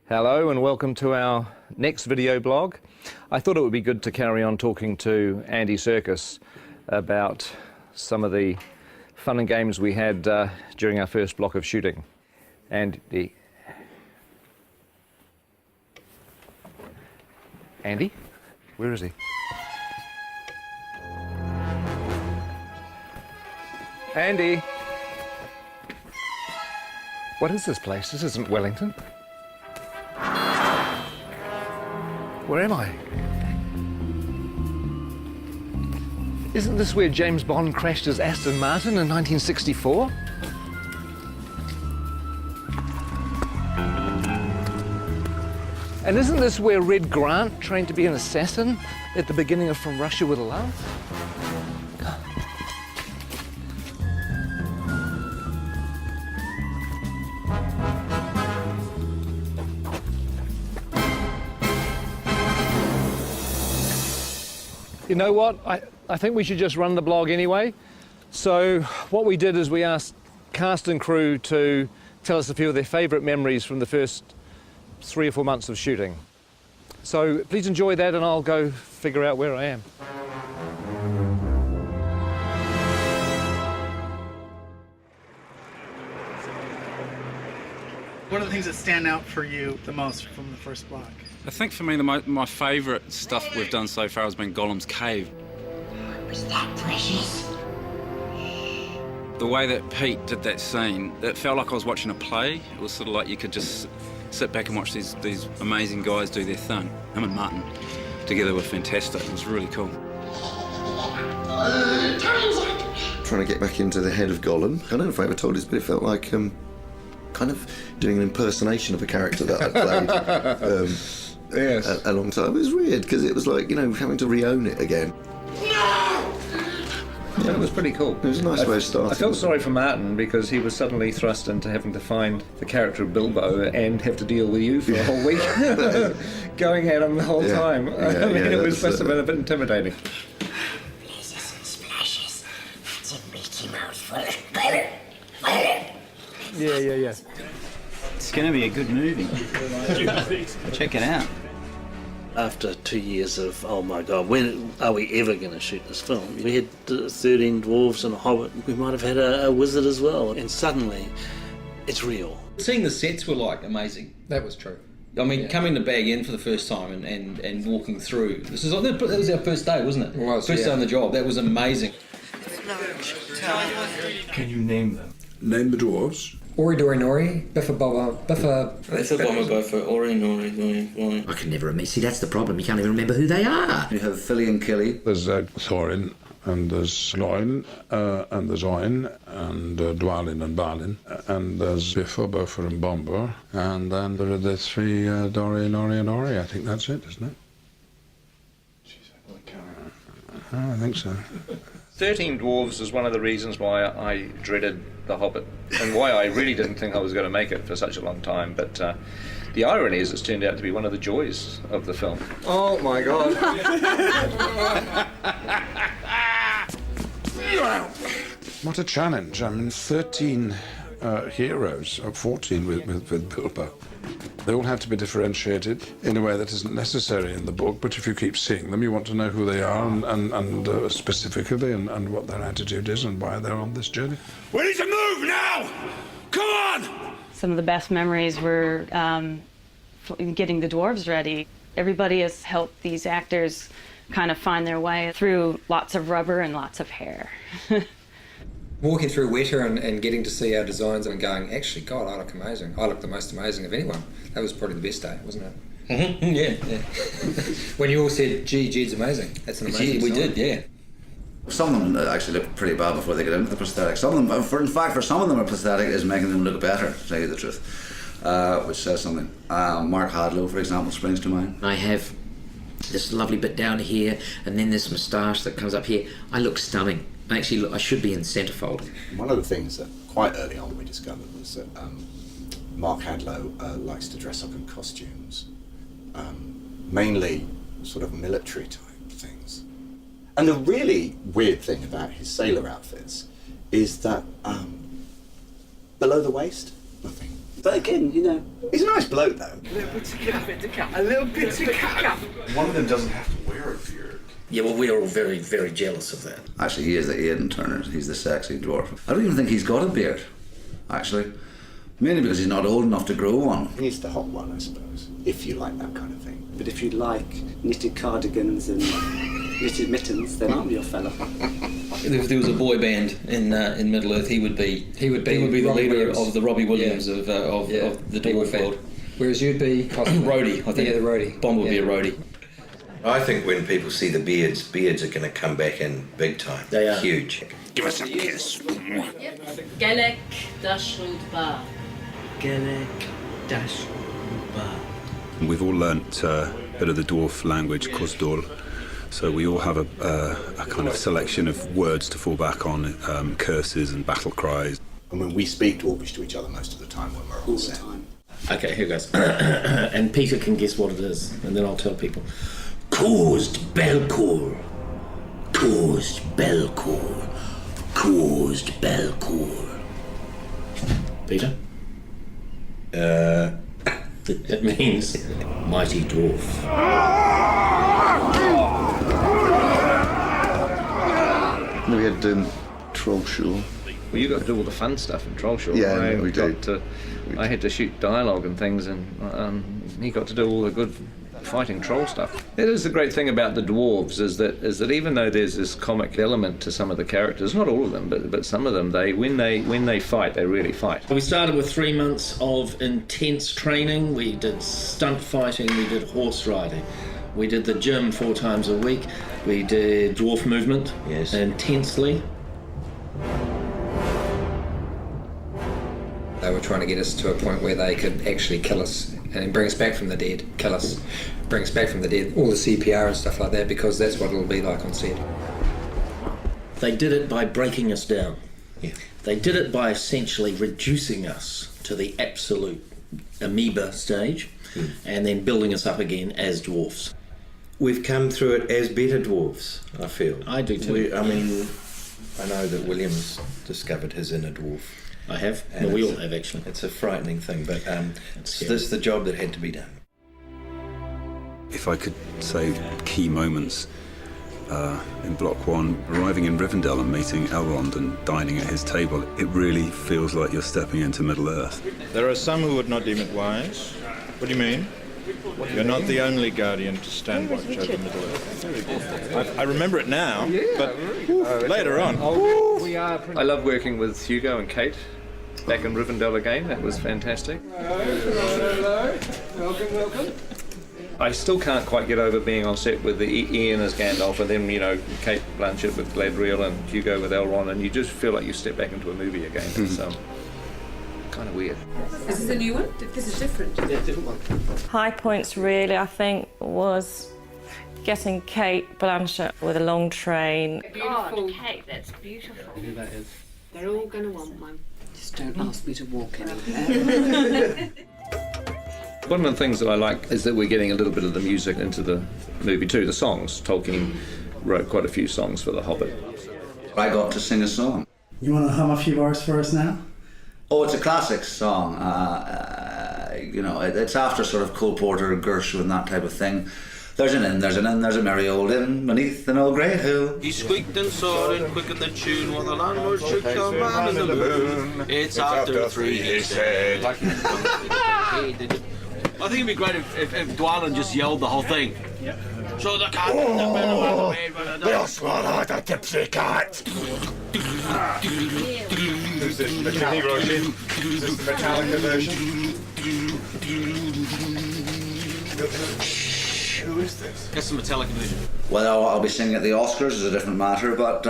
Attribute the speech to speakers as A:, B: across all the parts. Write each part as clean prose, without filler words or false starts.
A: Hello and welcome to our next video blog. I thought it would be good to carry on talking to Andy Serkis about some of the fun and games we had during our first block of shooting. Andy? Where is he? Andy? What is this place? This isn't Wellington. Where am I? Isn't this where James Bond crashed his Aston Martin in 1964? And isn't this where Red Grant trained to be an assassin at the beginning of From Russia with Love? You know what? I think we should just run the blog anyway. So what we did is we asked cast and crew to tell us a few of their favourite memories from the first 3 or 4 months of shooting. So please enjoy that and I'll go figure out where I am.
B: What are the things that stand out for you the most from the first block?
C: I think for me, my favourite stuff we've done so far has been Gollum's cave.
D: Was that precious?
C: The way that Pete did that scene, it felt like I was watching a play. It was sort of like you could just sit back and watch these amazing guys do their thing. Him and Martin together were fantastic. It was really cool.
E: Trying to get back into the head of Gollum. I don't know if I ever told this, but it felt like kind of doing an impersonation of a character that I'd played.
A: Yes.
E: A long time. It was weird because it was like, you know, having to re-own it again.
A: Yeah, it was pretty cool.
E: It was a nice way of starting.
A: I felt sorry for Martin because he was suddenly thrust into having to find the character of Bilbo and have to deal with you for a whole week, going at him the whole time. I mean, it was must have been a bit intimidating.
D: Blizzes and splashes. It's a meaty mouthful.
A: Yeah.
F: It's going to be a good movie. Check it out.
G: After 2 years of, oh my God, when are we ever going to shoot this film? We had 13 dwarves and a hobbit. We might have had a wizard as well. And suddenly, it's real.
H: Seeing the sets were like amazing.
I: That was true.
H: I mean, coming to Bag End for the first time and walking through. That was our first day, wasn't it?
I: It was,
H: First day on the job. That was amazing.
J: Can you name them?
K: Name the dwarves.
I: Ori Dori Nori, Biffa Bobba, Biffa...
G: Biffa Bobba Buffa, Ori Nori Nori.
D: I can never remember. See, that's the problem. You can't even remember who they are.
E: You have Philly and Killy.
K: There's Thorin, and there's Gloin, and there's Oin, and Dwalin and Balin, and there's Biffa, Buffer and Bomber, and then there are the three Dori, Nori and Ori. I think that's it, isn't it? I think so.
A: 13 Dwarves is one of the reasons why I dreaded The Hobbit and why I really didn't think I was going to make it for such a long time. But the irony is it's turned out to be one of the joys of the film. Oh my God.
K: What a challenge. I mean, 13 heroes, or 14 with Bilbo. They all have to be differentiated in a way that isn't necessary in the book, but if you keep seeing them, you want to know who they are and specifically and what their attitude is and why they're on this journey.
J: We need to move now! Come on!
L: Some of the best memories were getting the dwarves ready. Everybody has helped these actors kind of find their way through lots of rubber and lots of hair.
I: Walking through Weta and getting to see our designs and going, actually, God, I look amazing. I look the most amazing of anyone. That was probably the best day, wasn't it?
H: Mm-hmm. Yeah.
I: When you all said, gee, Jed's amazing. That's an amazing
H: We
I: design.
H: did, yeah.
E: Some of them actually looked pretty bad before they got into the prosthetic. Some of them, for some of them, a prosthetic is making them look better, to tell you the truth, which says something. Mark Hadlow, for example, springs to mind.
D: I have this lovely bit down here, and then this moustache that comes up here. I look stunning. I should be in centrefold.
M: One of the things that quite early on we discovered was that Mark Hadlow likes to dress up in costumes, mainly sort of military type things. And the really weird thing about his sailor outfits is that below the waist, nothing.
N: But again, you know,
M: he's a nice bloke though.
N: A little bit of cap. A little bit of cap.
J: One of them doesn't have to wear a beard.
G: Yeah, well, we're all very, very jealous of that.
E: Actually, he is the Aidan Turner. He's the sexy dwarf. I don't even think he's got a beard, actually. Mainly because he's not old enough to grow one.
M: He's the hot one, I suppose, if you like that kind of thing.
N: But if you like knitted cardigans and knitted mittens, then I'm your fella.
H: If there was a boy band in Middle Earth, he would be the leader
I: Williams.
H: of the Robbie Williams of the dwarf world.
I: Whereas you'd be
H: roadie, I think.
I: Yeah, the roadie.
H: Bond would be a roadie.
O: I think when people see the beards are going to come back in big time.
H: They are.
O: Huge.
J: Give us a kiss.
P: Gelek Dashuld Ba.
N: Gelek Dashuld Ba.
Q: We've all learnt a bit of the dwarf language, Cosdor, so we all have a kind of selection of words to fall back on, curses and battle cries.
M: I mean, we speak Dwarvish to each other most of the time when we're on set.
G: Okay, here goes. And Peter can guess what it is, and then I'll tell people. Caused Belcour. Caused Belcour. Caused Belcour. Peter? It means mighty dwarf.
R: We had Troll Show.
A: Well, you got to do all the fun stuff in Troll Show.
R: Yeah, we did.
A: I had to shoot dialogue and things, and he got to do all the good fighting troll stuff. That is the great thing about the dwarves is that even though there's this comic element to some of the characters, not all of them, but some of them, when they fight, they really fight.
G: We started with 3 months of intense training. We did stunt fighting, we did horse riding. We did the gym 4 times a week. We did dwarf movement intensely.
I: They were trying to get us to a point where they could actually kill us and bring us back from the dead, kill us, bring us back from the dead, all the CPR and stuff like that, because that's what it'll be like on set.
G: They did it by breaking us down. Yeah. They did it by essentially reducing us to the absolute amoeba stage and then building us up again as dwarfs.
O: We've come through it as better dwarves, I feel.
G: I do too.
O: I know that William's discovered his inner dwarf.
G: I have. Well, we all have, actually.
O: It's a frightening thing, but this is the job that had to be done.
Q: If I could say key moments in Block 1, arriving in Rivendell and meeting Elrond and dining at his table, it really feels like you're stepping into Middle-earth.
S: There are some who would not deem it wise. What do you mean? You're not the only guardian to stand watch over Middle-earth. I remember it now, but later on.
A: I love working with Hugo and Kate back in Rivendell again. That was fantastic.
T: Hello. Welcome.
A: I still can't quite get over being on set with Ian as Gandalf and then, Kate Blanchett with Galadriel and Hugo with Elrond, and you just feel like you step back into a movie again. It's kind of weird.
P: Is this a new one? This is different.
G: Yeah, different one.
U: High points really, I think, was getting Kate Blanchett with a long train.
P: God, Kate, that's beautiful.
A: Who that is?
P: They're all going to want one.
V: Just don't ask me to walk anywhere.
A: One of the things that I like is that we're getting a little bit of the music into the movie too, the songs. Tolkien wrote quite a few songs for The Hobbit.
E: I got to sing a song.
B: You want to hum a few bars for us now?
E: Oh, it's a classic song. It's after sort of Cole Porter, Gershwin, and that type of thing. There's an inn, there's a merry old inn beneath an old grey hill.
W: He squeaked and sawed and quickened the tune while the landlord shook some man in the moon. It's after 3, he said. I think it'd be great if Dwalin just yelled the whole thing. So the cat
J: They'll swallow the tipsy cat.
S: Is this the Kenny Rogers? Is this the Metallica version? Who is this?
W: That's the Metallica version.
E: Well, I'll be singing at the Oscars is a different matter, but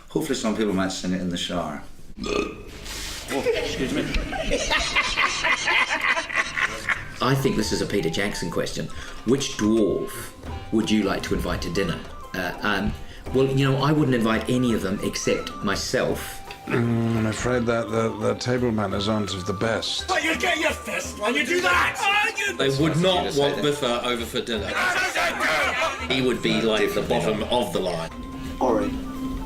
E: hopefully some people might sing it in the shower.
W: Oh, excuse me.
D: I think this is a Peter Jackson question. Which dwarf would you like to invite to dinner? Well, I wouldn't invite any of them except myself.
K: I'm afraid that the table manners aren't of the best.
J: But you get your fist when you do that!
G: They would not want Biffa over for dinner. He would be like the bottom of the line.
N: Ori,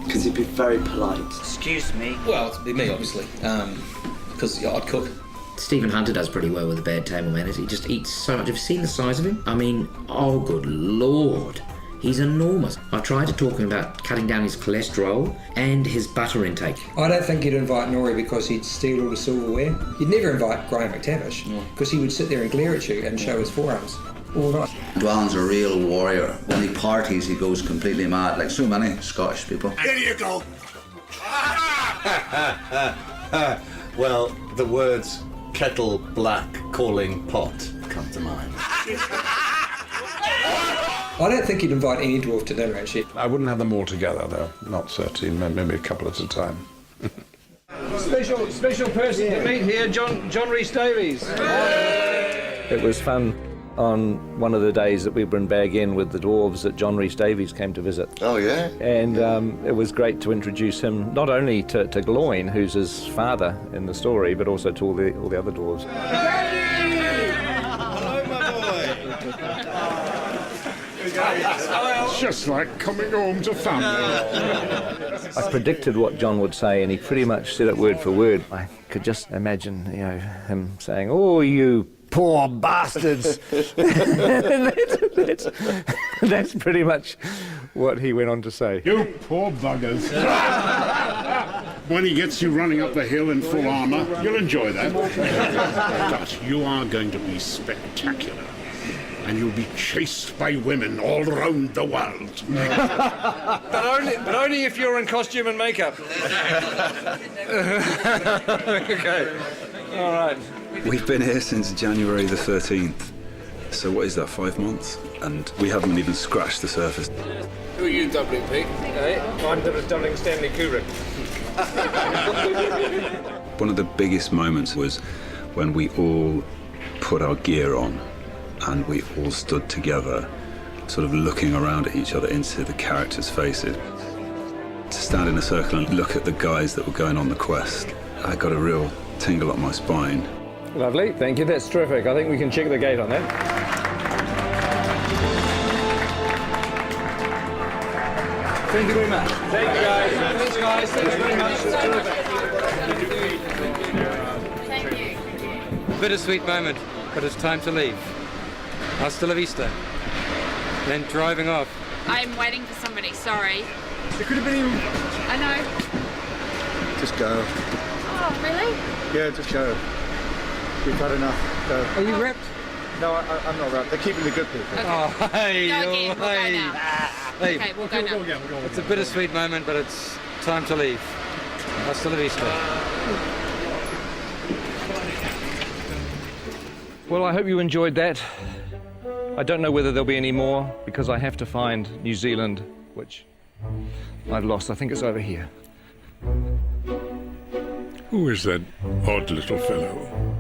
N: because he'd be very polite.
W: Excuse me. Well, it'd be me, obviously, because I'd cook.
D: Stephen Hunter does pretty well with the bad table manners. He just eats so much. Have you seen the size of him? I mean, oh good lord. He's enormous. I tried to talk him about cutting down his cholesterol and his butter intake.
I: I don't think you'd invite Norrie because he'd steal all the silverware. You'd never invite Graham McTavish because he would sit there and glare at you and show his forearms all night.
E: Dwallin's a real warrior. When he parties, he goes completely mad, like so many Scottish people.
J: Here you go.
M: Well, the words kettle black calling pot come to mind.
I: I don't think you'd invite any dwarf to dinner, actually.
K: I wouldn't have them all together, though. Not 13, maybe a couple at a time.
A: Special person to meet here, John Rhys Davies. It was fun on one of the days that we were in Bag End with the dwarves that John Rhys Davies came to visit.
R: Oh, yeah?
A: And it was great to introduce him not only to Gloin, who's his father in the story, but also to all the other dwarves.
S: Hello, my boy.
K: It's just like coming home to family.
A: I predicted what John would say, and he pretty much said it word for word. I could just imagine, him saying, "Oh, you poor bastards." that's pretty much what he went on to say.
K: You poor buggers. When he gets you running up the hill in full armour, you'll enjoy that. But you are going to be spectacular. And you'll be chased by women all around the world.
A: but only if you're in costume and makeup. Okay. All right.
Q: We've been here since January the 13th. So what is that, 5 months? And we haven't even scratched the surface.
A: Who are you doubling, Pete? I'm doubling Stanley Kubrick.
Q: One of the biggest moments was when we all put our gear on and we all stood together, sort of looking around at each other into the characters' faces. To stand in a circle and look at the guys that were going on the quest, I got a real tingle up my spine.
A: Lovely, thank you, that's terrific. I think we can check the gate on that. Thank you very much. Thank you, guys. Thanks, guys. Thanks very much.
P: Thank you.
T: Bittersweet moment, but it's time to leave. Hasta la vista. Then driving off.
P: I'm waiting for somebody, sorry.
T: It could have been you.
P: I know.
R: Just go.
P: Oh, really?
R: Yeah, just go. We've had enough. Go.
T: Are you wrapped?
R: No, I'm not wrapped. They're keeping the good people.
P: Okay.
T: Oh, hey,
P: Go again, we'll go now.
T: Hey.
P: Okay, we'll go now.
T: It's a bittersweet moment, but it's time to leave. Hasta la vista.
A: Well, I hope you enjoyed that. I don't know whether there'll be any more because I have to find New Zealand, which I've lost. I think it's over here.
K: Who is that odd little fellow?